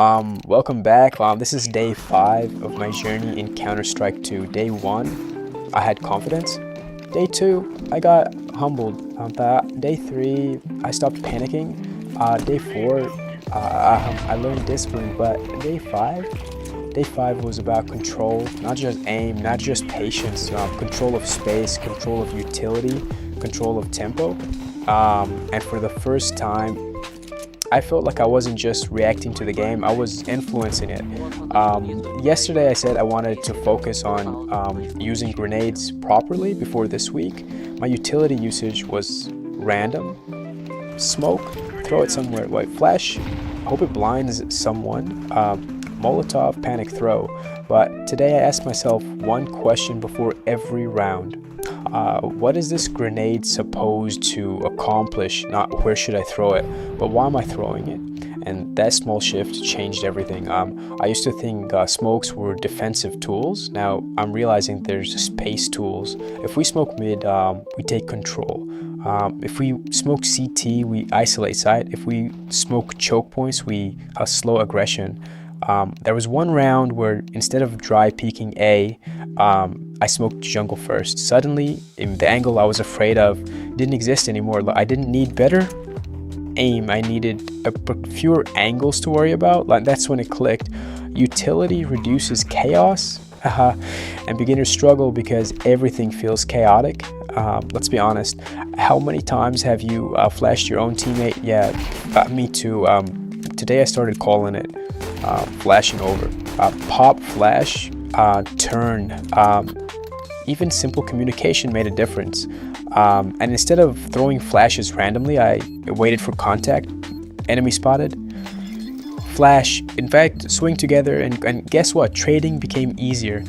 Welcome back. This is day 5 of my journey in Counter-Strike 2. Day 1, I had confidence. Day 2, I got humbled. Day 3, I stopped panicking. Day 4, I learned discipline. But day 5 was about control, not just aim, not just patience, control of space, control of utility, control of tempo. And for the first time, I felt like I wasn't just reacting to the game, I was influencing it. Yesterday I said I wanted to focus on using grenades properly before this week. My utility usage was random. Smoke, throw it somewhere. Wait, flash, hope it blinds someone. Molotov, panic, throw. But today I asked myself one question before every round. What is this grenade supposed to accomplish? Not where should I throw it, but why am I throwing it? And that small shift changed everything. I used to think smokes were defensive tools. Now I'm realizing there's space tools. If we smoke mid, we take control. If we smoke CT, we isolate site. If we smoke choke points, we slow aggression. There was one round where instead of dry peeking A, I smoked jungle first. Suddenly, in the angle I was afraid of didn't exist anymore. I didn't need better aim. I needed fewer angles to worry about. Like, that's when it clicked. Utility reduces chaos, and beginners struggle because everything feels chaotic. Let's be honest. How many times have you flashed your own teammate? Yeah, me too. Today I started calling it flashing over. Pop, flash, turn. Even simple communication made a difference. And instead of throwing flashes randomly, I waited for contact. Enemy spotted. Flash. In fact, swing together, and guess what? Trading became easier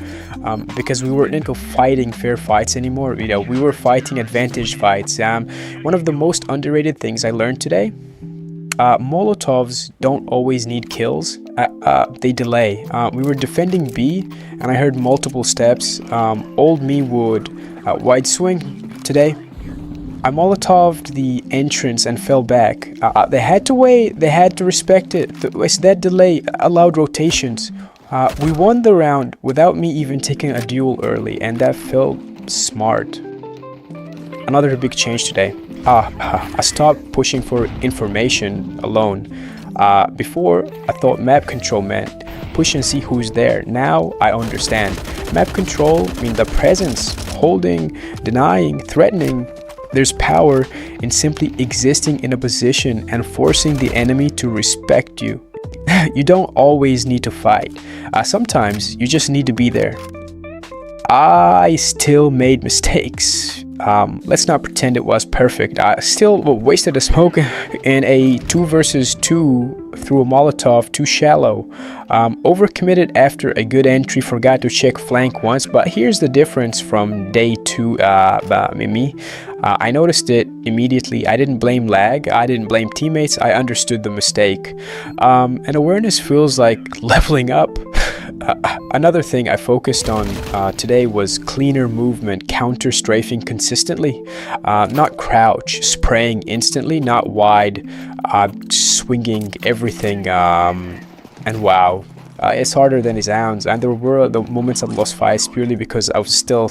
because we weren't into fighting fair fights anymore. We were fighting advantage fights. One of the most underrated things I learned today. Molotovs don't always need kills, they delay. We were defending B and I heard multiple steps. Old me would wide swing. Today I molotoved the entrance and fell back. They had to wait, they had to respect it. That delay allowed rotations. We won the round without me even taking a duel early, and that felt smart. Another big change today. I stopped pushing for information alone. Before, I thought map control meant push and see who's there. Now I understand. Map control means the presence, holding, denying, threatening. There's power in simply existing in a position and forcing the enemy to respect you. You don't always need to fight. Sometimes you just need to be there. I still made mistakes. Let's not pretend it was perfect. I still wasted a smoke in a 2 versus 2 through a Molotov, too shallow. Overcommitted after a good entry, forgot to check flank once. But here's the difference from day 2, me. I noticed it immediately. I didn't blame lag, I didn't blame teammates, I understood the mistake. And awareness feels like leveling up. Another thing I focused on today was cleaner movement, counter strafing consistently, not crouch, spraying instantly, not wide, swinging everything, and wow. It's harder than it sounds, and there were the moments I lost fights purely because I was still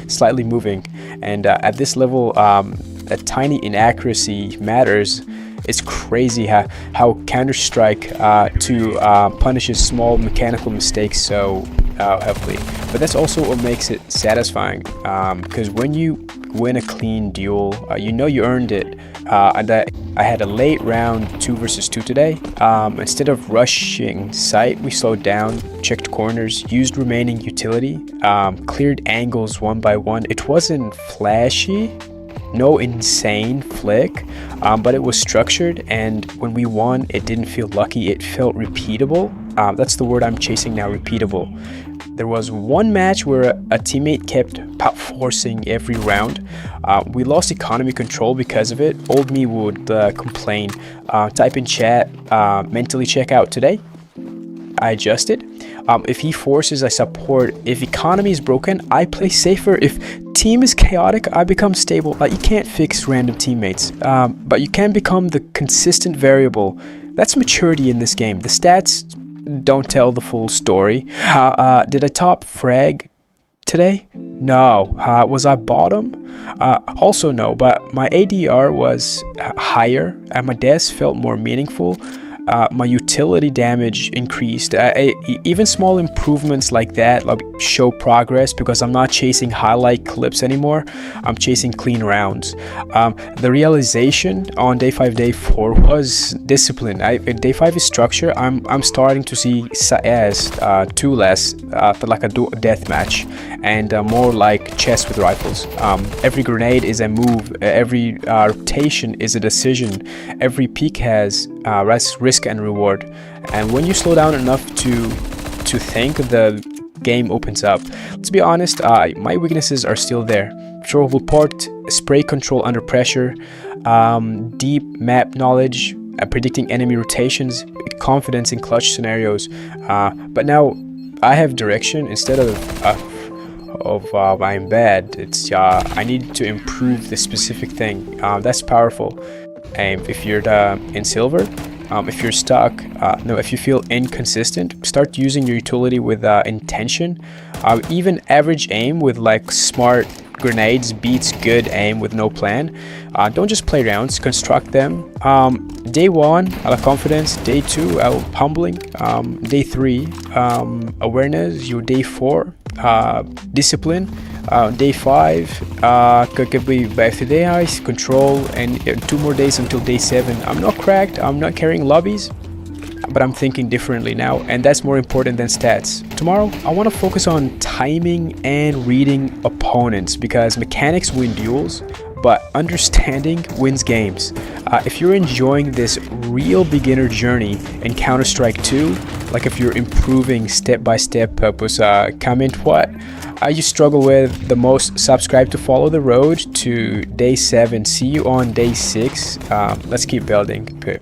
slightly moving, and at this level a tiny inaccuracy matters. It's crazy how Counter-Strike 2 punishes small mechanical mistakes so heavily. But that's also what makes it satisfying, because when you win a clean duel, you know you earned it. And I had a late round 2 versus 2 today. Instead of rushing site, we slowed down, checked corners, used remaining utility, cleared angles one by one. It wasn't flashy, no insane flick, but it was structured, and when we won, it didn't feel lucky, it felt repeatable. That's the word I'm chasing now, repeatable. There was one match where a teammate kept forcing every round. We lost economy control because of it. Old me would complain. Type in chat, mentally check out today. I adjusted. If he forces, I support. If economy is broken, I play safer. If team is chaotic, I become stable. You can't fix random teammates, but you can become the consistent variable. That's maturity in this game. The stats don't tell the full story. Did I top frag today? No. Was I bottom? Also no, but my ADR was higher and my deaths felt more meaningful. My utility damage increased. Even small improvements like that show progress because I'm not chasing highlight clips anymore. I'm chasing clean rounds. The realization on day 5, day 4 was discipline. Day 5 is structure. I'm starting to see CS 2 less like a death match and more like chess with rifles. Every grenade is a move. Every rotation is a decision. Every peak has risk and reward, and when you slow down enough to think, the game opens up. Let's be honest, my weaknesses are still there. Throwable port, spray control under pressure, deep map knowledge, predicting enemy rotations, confidence in clutch scenarios, but now I have direction instead of I'm bad. It's I need to improve this specific thing. That's powerful. And if you're in silver, if you're stuck, no, if you feel inconsistent, start using your utility with intention. Even average aim with like smart grenades beats good aim with no plan. Don't just play rounds, construct them. Day 1, confidence. Day 2, humbling. Day 3, awareness. Your day 4, discipline. Day 5 could be back to day ice control, and 2 more days until day 7. I'm not cracked, I'm not carrying lobbies, but I'm thinking differently now, and that's more important than stats. Tomorrow I want to focus on timing and reading opponents, because mechanics win duels, but understanding wins games. If you're enjoying this real beginner journey in Counter-Strike 2, like if you're improving step by step, comment what you struggle with the most. Subscribe to follow the road to day 7. See you on day 6. Let's keep building.